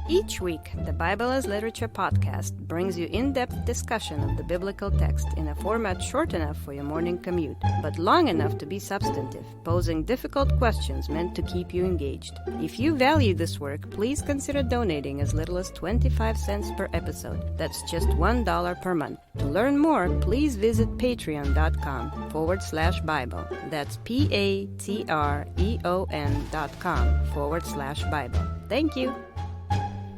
Each week, the Bible as Literature podcast brings you in-depth discussion of the biblical text in a format short enough for your morning commute, but long enough to be substantive, posing difficult questions meant to keep you engaged. If you value this work, please consider donating as little as 25 cents per episode. That's just $1 per month. To learn more, please visit patreon.com/Bible. That's patreon.com/Bible. Thank you.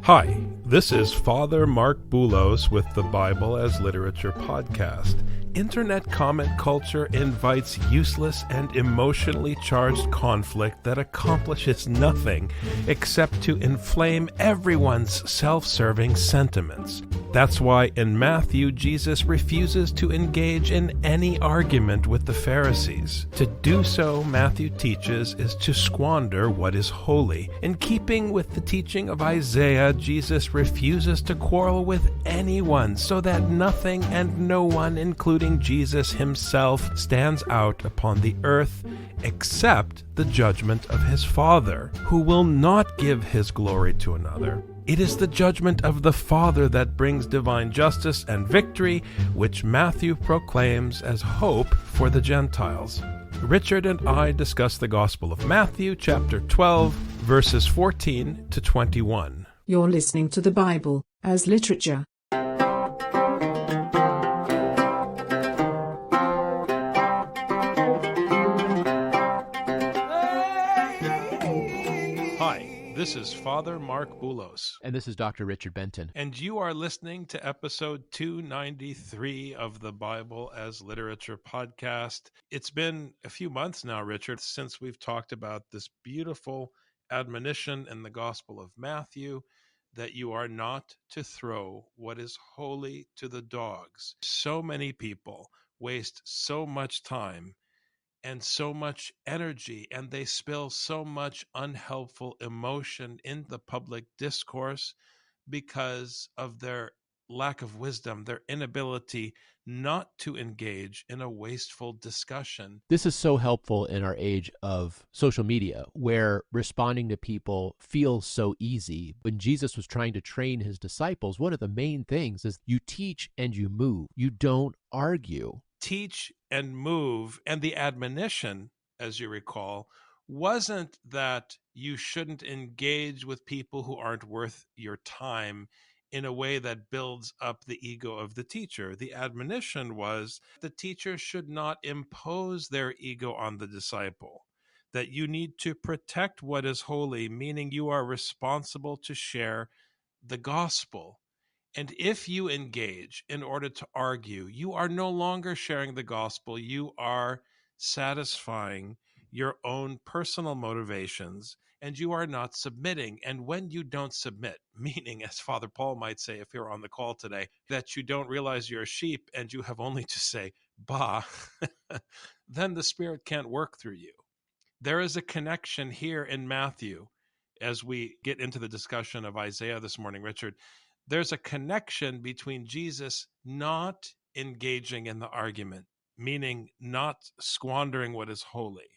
Hi, this is Father Marc Boulos with the Bible as Literature podcast. Internet comment culture invites useless and emotionally charged conflict that accomplishes nothing except to inflame everyone's self-serving sentiments. That's why in Matthew, Jesus refuses to engage in any argument with the Pharisees. To do so, Matthew teaches, is to squander what is holy. In keeping with the teaching of Isaiah, Jesus refuses to quarrel with anyone so that nothing and no one, including Jesus himself, stands out upon the earth except the judgment of his Father, who will not give his glory to another. It is the judgment of the Father that brings divine justice and victory, which Matthew proclaims as hope for the Gentiles. Richard and I discuss the Gospel of Matthew, chapter 12, verses 14 to 21. You're listening to the Bible as Literature. This is Father Marc Boulos. And this is Dr. Richard Benton. And you are listening to episode 293 of the Bible as Literature podcast. It's been a few months now, Richard, since we've talked about this beautiful admonition in the Gospel of Matthew that you are not to throw what is holy to the dogs. So many people waste so much time and so much energy, and they spill so much unhelpful emotion in the public discourse because of their lack of wisdom, their inability not to engage in a wasteful discussion. This is so helpful in our age of social media, where responding to people feels so easy. When Jesus was trying to train his disciples, one of the main things is you teach and you move. You don't argue. Teach and move, and the admonition, as you recall, wasn't that you shouldn't engage with people who aren't worth your time in a way that builds up the ego of the teacher. The admonition was the teacher should not impose their ego on the disciple, that you need to protect what is holy, meaning you are responsible to share the gospel. And if you engage in order to argue, you are no longer sharing the gospel. You are satisfying your own personal motivations, and you are not submitting. And when you don't submit, meaning, as Father Paul might say if you're on the call today, that you don't realize you're a sheep and you have only to say, bah, then the Spirit can't work through you. There is a connection here in Matthew as we get into the discussion of Isaiah this morning, Richard. There's a connection between Jesus not engaging in the argument, meaning not squandering what is holy,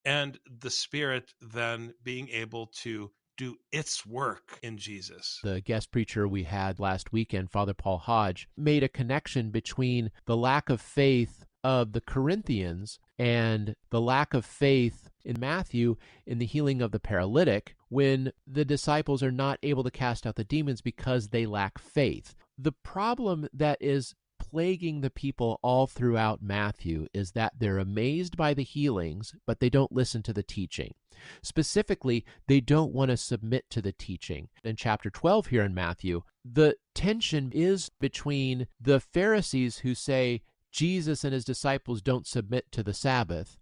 and the Spirit then being able to do its work in Jesus. The guest preacher we had last weekend, Father Paul Hodge, made a connection between the lack of faith of the Corinthians and the lack of faith in Matthew in the healing of the paralytic, when the disciples are not able to cast out the demons because they lack faith. The problem that is plaguing the people all throughout Matthew is that they're amazed by the healings, but they don't listen to the teaching. Specifically, they don't want to submit to the teaching. In chapter 12 here in Matthew, the tension is between the Pharisees who say Jesus and his disciples don't submit to the Sabbath,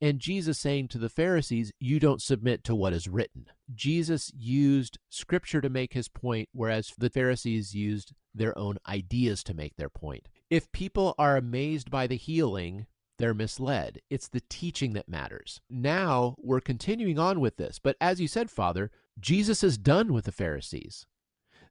and Jesus saying to the Pharisees, you don't submit to what is written. Jesus used Scripture to make his point, whereas the Pharisees used their own ideas to make their point. If people are amazed by the healing, they're misled. It's the teaching that matters. Now we're continuing on with this, but as you said, Father, Jesus is done with the Pharisees.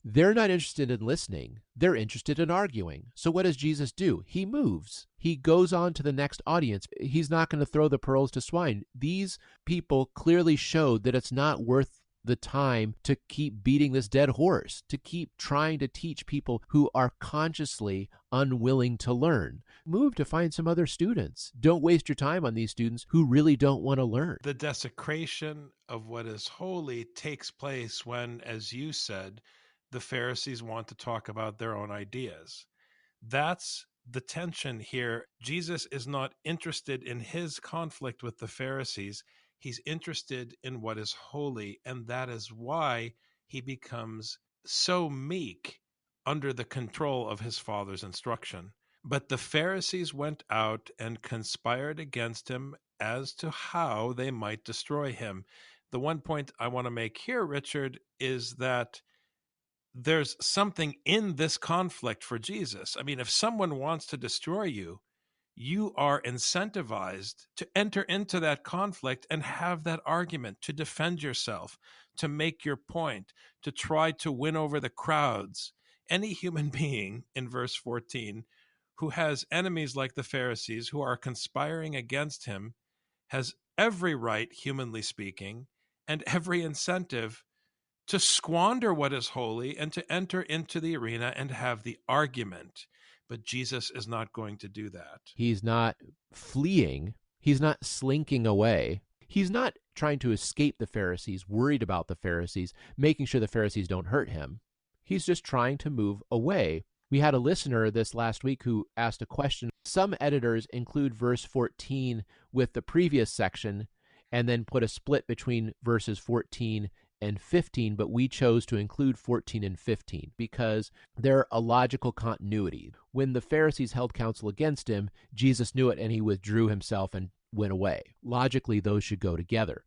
They're not interested in listening. They're interested in arguing. So what does Jesus do? He moves. He goes on to the next audience. He's not going to throw the pearls to swine. These people clearly showed that it's not worth the time to keep beating this dead horse, to keep trying to teach people who are consciously unwilling to learn. Move to find some other students. Don't waste your time on these students who really don't want to learn. The desecration of what is holy takes place when, as you said, the Pharisees want to talk about their own ideas. That's the tension here. Jesus is not interested in his conflict with the Pharisees. He's interested in what is holy, and that is why he becomes so meek under the control of his Father's instruction. But the Pharisees went out and conspired against him as to how they might destroy him. The one point I want to make here, Richard, is that there's something in this conflict for Jesus. I mean, if someone wants to destroy you, you are incentivized to enter into that conflict and have that argument, to defend yourself, to make your point, to try to win over the crowds. Any human being, in verse 14, who has enemies like the Pharisees who are conspiring against him has every right, humanly speaking, and every incentive to squander what is holy and to enter into the arena and have the argument. But Jesus is not going to do that. He's not fleeing. He's not slinking away. He's not trying to escape the Pharisees, worried about the Pharisees, making sure the Pharisees don't hurt him. He's just trying to move away. We had a listener this last week who asked a question. Some editors include verse 14 with the previous section and then put a split between verses 14 and 15, but we chose to include 14 and 15 because they're a logical continuity. When the Pharisees held counsel against him, Jesus knew it and he withdrew himself and went away. Logically, those should go together.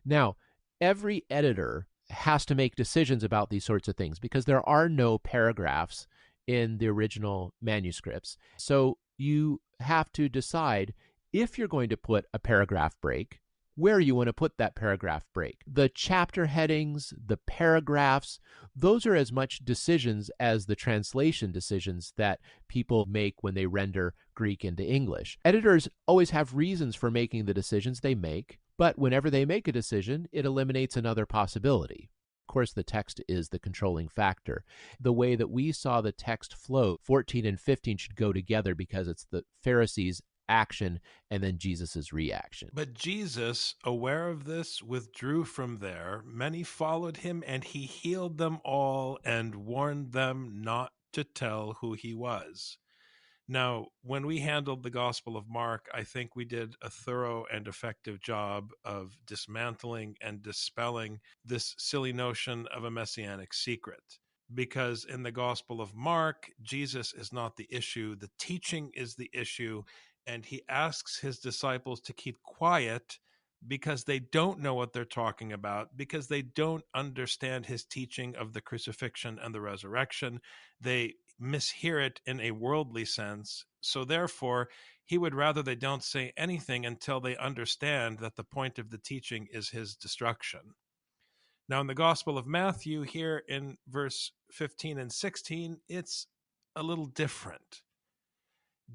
Now, every editor has to make decisions about these sorts of things because there are no paragraphs in the original manuscripts. So you have to decide if you're going to put a paragraph break, where you want to put that paragraph break. The chapter headings, the paragraphs, those are as much decisions as the translation decisions that people make when they render Greek into English. Editors always have reasons for making the decisions they make, but whenever they make a decision, it eliminates another possibility. Of course, the text is the controlling factor. The way that we saw the text flow, 14 and 15 should go together because it's the Pharisees' action and then Jesus's reaction. But Jesus, aware of this, withdrew from there. Many followed him, and he healed them all and warned them not to tell who he was. Now, when we handled the Gospel of Mark, I think we did a thorough and effective job of dismantling and dispelling this silly notion of a messianic secret. Because in the Gospel of Mark, Jesus is not the issue, the teaching is the issue, and he asks his disciples to keep quiet because they don't know what they're talking about, because they don't understand his teaching of the crucifixion and the resurrection. They mishear it in a worldly sense. So therefore, he would rather they don't say anything until they understand that the point of the teaching is his destruction. Now, in the Gospel of Matthew, here in verse 15 and 16, it's a little different.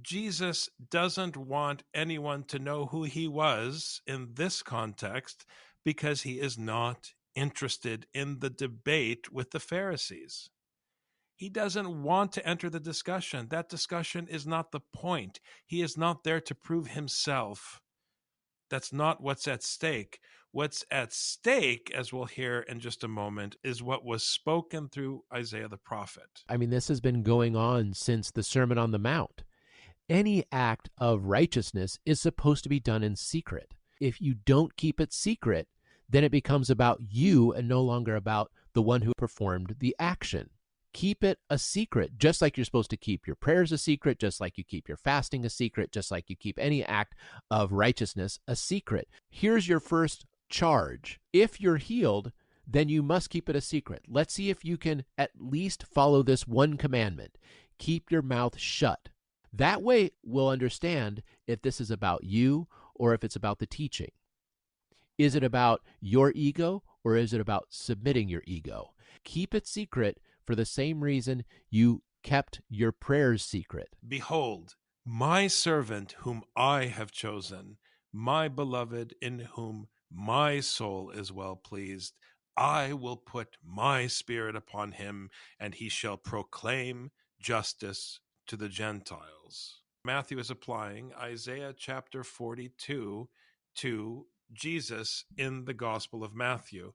Jesus doesn't want anyone to know who he was in this context because he is not interested in the debate with the Pharisees. He doesn't want to enter the discussion. That discussion is not the point. He is not there to prove himself. That's not what's at stake. What's at stake, as we'll hear in just a moment, is what was spoken through Isaiah the prophet. I mean, this has been going on since the Sermon on the Mount. Any act of righteousness is supposed to be done in secret. If you don't keep it secret, then it becomes about you and no longer about the one who performed the action. Keep it a secret, just like you're supposed to keep your prayers a secret, just like you keep your fasting a secret, just like you keep any act of righteousness a secret. Here's your first charge. If you're healed, then you must keep it a secret. Let's see if you can at least follow this one commandment. Keep your mouth shut. That way, we'll understand if this is about you or if it's about the teaching. Is it about your ego or is it about submitting your ego? Keep it secret for the same reason you kept your prayers secret. Behold, my servant whom I have chosen, my beloved in whom my soul is well pleased. I will put my spirit upon him, and he shall proclaim justice to the Gentiles. Matthew is applying Isaiah chapter 42 to Jesus in the Gospel of Matthew.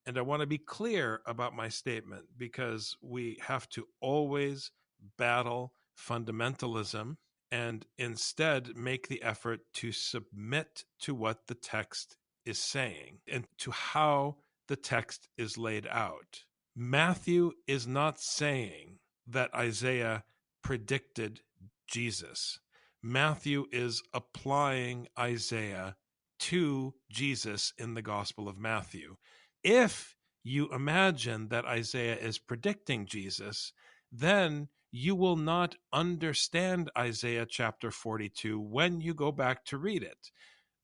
And I want to be clear about my statement, because we have to always battle fundamentalism and instead make the effort to submit to what the text is saying and to how the text is laid out. Matthew is not saying that Isaiah predicted Jesus. Matthew is applying Isaiah to Jesus in the Gospel of Matthew. If you imagine that Isaiah is predicting Jesus, then you will not understand Isaiah chapter 42 when you go back to read it.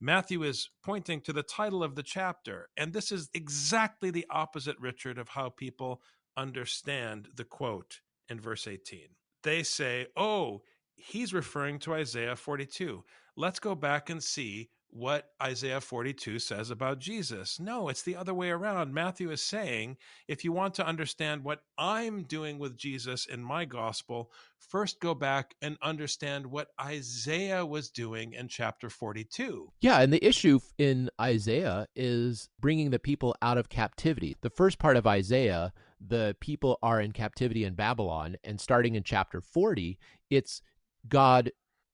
Matthew is pointing to the title of the chapter, and this is exactly the opposite, Richard, of how people understand the quote in verse 18. They say, oh, he's referring to Isaiah 42. Let's go back and see what Isaiah 42 says about Jesus. No, it's the other way around. Matthew is saying, if you want to understand what I'm doing with Jesus in my gospel, first go back and understand what Isaiah was doing in chapter 42. Yeah, and the issue in Isaiah is bringing the people out of captivity. The first part of Isaiah, the people are in captivity in Babylon, and starting in chapter 40, it's God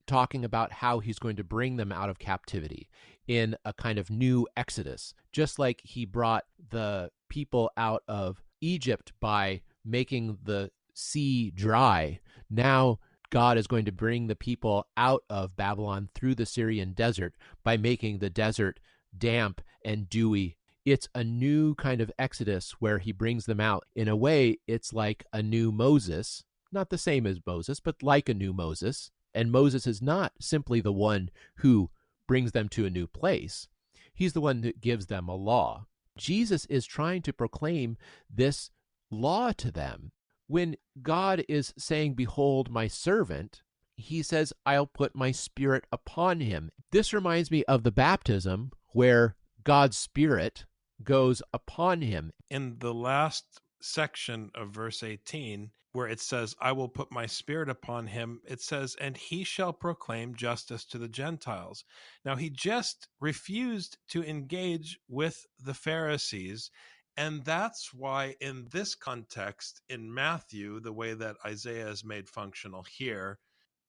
talking about how he's going to bring them out of captivity in a kind of new exodus, just like he brought the people out of Egypt by making the sea dry. Now God is going to bring the people out of Babylon through the Syrian desert by making the desert damp and dewy. It's a new kind of exodus where he brings them out. In a way, it's like a new Moses, not the same as Moses, but like a new Moses. And Moses is not simply the one who brings them to a new place. He's the one that gives them a law. Jesus is trying to proclaim this law to them. When God is saying, behold, my servant, he says, I'll put my spirit upon him. This reminds me of the baptism where God's spirit goes upon him. In the last section of verse 18, where it says, I will put my spirit upon him, it says, and he shall proclaim justice to the Gentiles. Now, he just refused to engage with the Pharisees. And that's why in this context, in Matthew, the way that Isaiah is made functional here,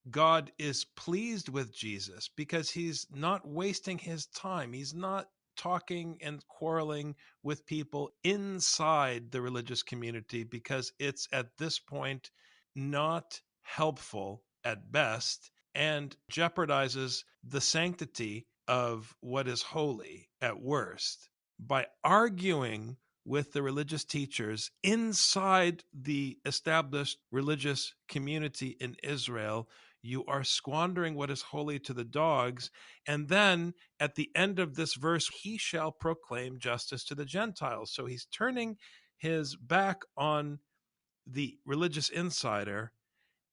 God is pleased with Jesus because he's not wasting his time. He's not talking and quarreling with people inside the religious community, because it's at this point not helpful at best and jeopardizes the sanctity of what is holy at worst. By arguing with the religious teachers inside the established religious community in Israel, you are squandering what is holy to the dogs. And then at the end of this verse, he shall proclaim justice to the Gentiles. So he's turning his back on the religious insider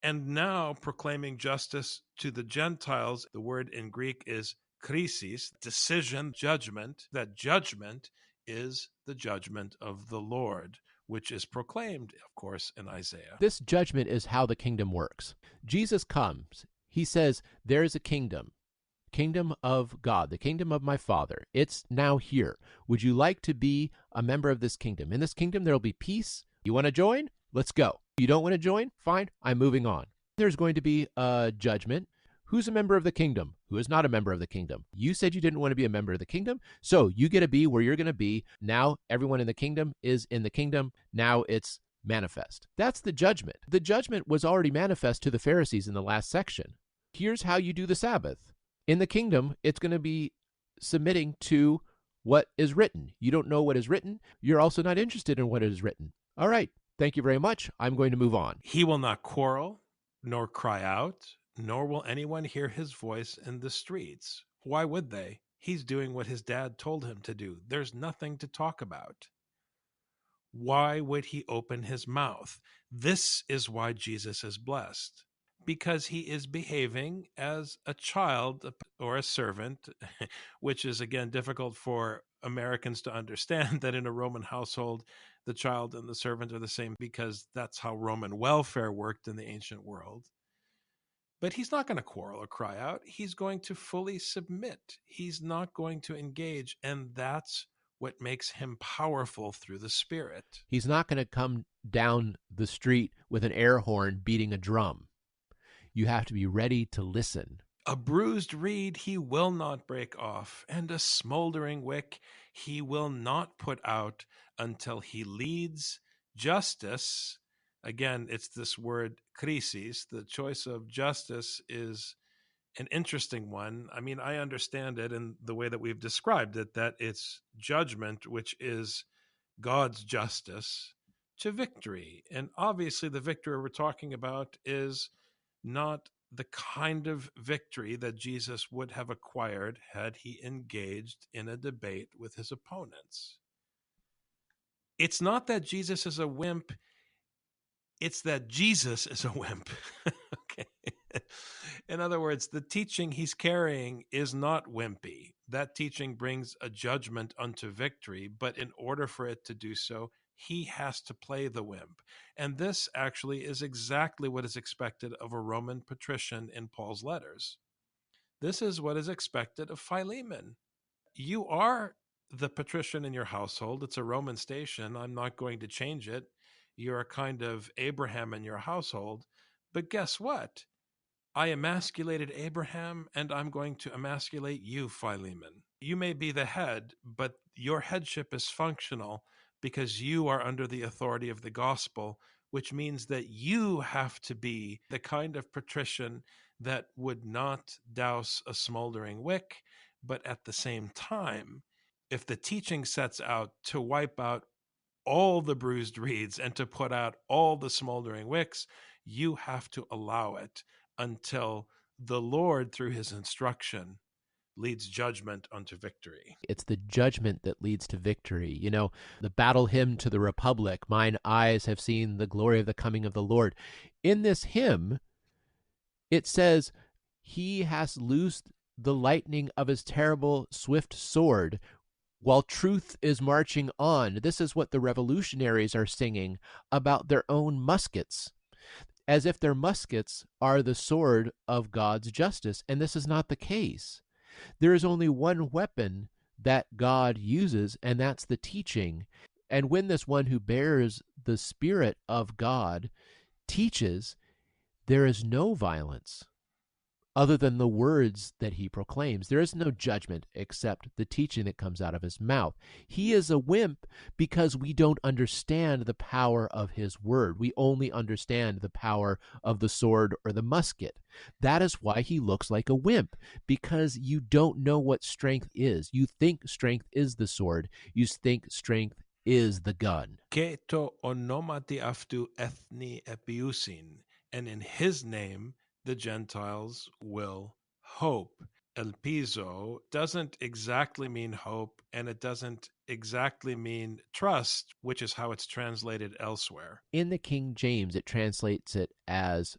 and now proclaiming justice to the Gentiles. The word in Greek is krisis, decision, judgment. That judgment is the judgment of the Lord, which is proclaimed, of course, in Isaiah. This judgment is how the kingdom works. Jesus comes. He says, there is a kingdom of God, the kingdom of my Father. It's now here. Would you like to be a member of this kingdom? In this kingdom, there will be peace. You want to join? Let's go. You don't want to join? Fine. I'm moving on. There's going to be a judgment. Who's a member of the kingdom? Who is not a member of the kingdom? You said you didn't want to be a member of the kingdom, so you get to be where you're going to be. Now everyone in the kingdom is in the kingdom. Now it's manifest. That's the judgment. The judgment was already manifest to the Pharisees in the last section. Here's how you do the Sabbath. In the kingdom, it's going to be submitting to what is written. You don't know what is written. You're also not interested in what is written. All right. Thank you very much. I'm going to move on. He will not quarrel, nor cry out, nor will anyone hear his voice in the streets. Why would they? He's doing what his dad told him to do. There's nothing to talk about. Why would he open his mouth? This is why Jesus is blessed. Because he is behaving as a child or a servant, which is, again, difficult for Americans to understand that in a Roman household, the child and the servant are the same because that's how Roman welfare worked in the ancient world. But he's not going to quarrel or cry out. He's going to fully submit. He's not going to engage. And that's what makes him powerful through the Spirit. He's not going to come down the street with an air horn beating a drum. You have to be ready to listen. A bruised reed he will not break off, and a smoldering wick he will not put out until he leads justice. Again, it's this word krisis. The choice of justice is an interesting one. I mean, I understand it in the way that we've described it, that it's judgment, which is God's justice, to victory. And obviously, the victory we're talking about is not the kind of victory that Jesus would have acquired had he engaged in a debate with his opponents. It's not that Jesus is a wimp, it's that Jesus is a wimp. Okay. In other words, the teaching he's carrying is not wimpy. That teaching brings a judgment unto victory, but in order for it to do so, he has to play the wimp. And this actually is exactly what is expected of a Roman patrician in Paul's letters. This is what is expected of Philemon. You are the patrician in your household. It's a Roman station. I'm not going to change it. You're a kind of Abraham in your household. But guess what? I emasculated Abraham, and I'm going to emasculate you, Philemon. You may be the head, but your headship is functional because you are under the authority of the gospel, which means that you have to be the kind of patrician that would not douse a smoldering wick, but at the same time, if the teaching sets out to wipe out all the bruised reeds and to put out all the smoldering wicks, you have to allow it until the Lord, through his instruction, leads judgment unto victory. It's the judgment that leads to victory. You know, the battle hymn to the Republic, mine eyes have seen the glory of the coming of the Lord. In this hymn, it says, he has loosed the lightning of his terrible swift sword while truth is marching on. This is what the revolutionaries are singing about their own muskets, as if their muskets are the sword of God's justice. And this is not the case. There is only one weapon that God uses, and that's the teaching. And when this one who bears the Spirit of God teaches, there is no violence other than the words that he proclaims. There is no judgment except the teaching that comes out of his mouth. He is a wimp because we don't understand the power of his word. We only understand the power of the sword or the musket. That is why he looks like a wimp, because you don't know what strength is. You think strength is the sword. You think strength is the gun. Keto onomati aftu ethni epiusin, and in his name the Gentiles will hope. Elpizo doesn't exactly mean hope, and it doesn't exactly mean trust, which is how it's translated elsewhere. In the King James, it translates it as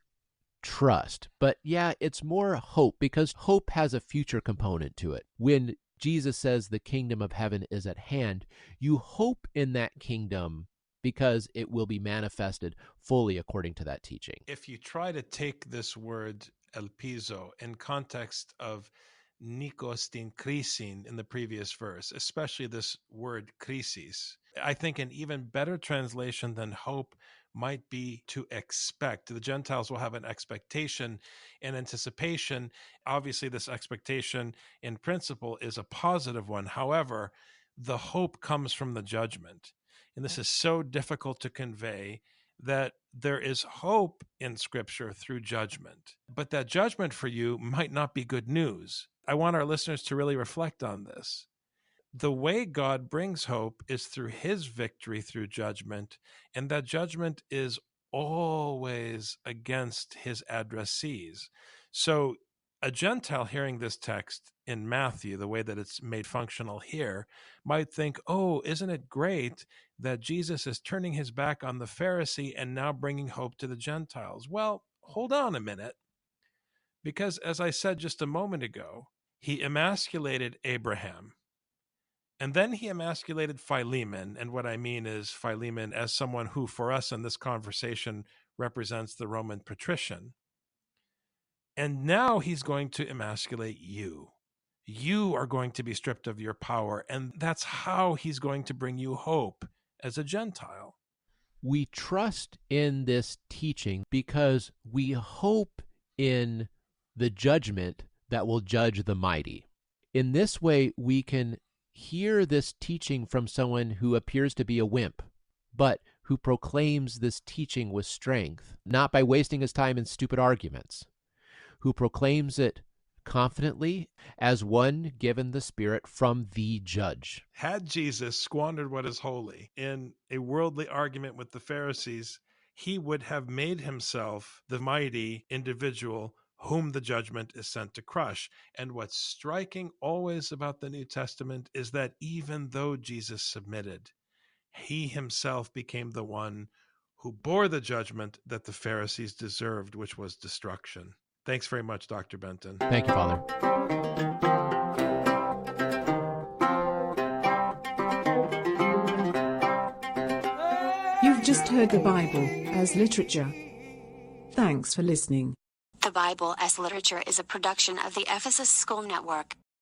trust. But yeah, it's more hope, because hope has a future component to it. When Jesus says the kingdom of heaven is at hand, you hope in that kingdom because it will be manifested fully according to that teaching. If you try to take this word elpizo in context of nikostin krisin in the previous verse, especially this word krisis, I think an even better translation than hope might be to expect. The Gentiles will have an expectation and anticipation. Obviously, this expectation in principle is a positive one. However, the hope comes from the judgment. And this is so difficult to convey that there is hope in Scripture through judgment. But that judgment for you might not be good news. I want our listeners to really reflect on this. The way God brings hope is through his victory through judgment, and that judgment is always against his addressees. So a Gentile hearing this text in Matthew, the way that it's made functional here, might think, oh, isn't it great that Jesus is turning his back on the Pharisee and now bringing hope to the Gentiles? Well, hold on a minute, because as I said just a moment ago, he emasculated Abraham. And then he emasculated Philemon. And what I mean is Philemon as someone who, for us in this conversation, represents the Roman patrician. And now he's going to emasculate you. You are going to be stripped of your power. And that's how he's going to bring you hope as a Gentile. We trust in this teaching because we hope in the judgment that will judge the mighty. In this way, we can hear this teaching from someone who appears to be a wimp, but who proclaims this teaching with strength, not by wasting his time in stupid arguments, who proclaims it confidently as one given the Spirit from the judge. Had Jesus squandered what is holy in a worldly argument with the Pharisees, he would have made himself the mighty individual whom the judgment is sent to crush. And what's striking always about the New Testament is that even though Jesus submitted, he himself became the one who bore the judgment that the Pharisees deserved, which was destruction. Thanks very much, Dr. Benton. Thank you, Father. You've just heard the Bible as literature. Thanks for listening. The Bible as Literature is a production of the Ephesus School Network.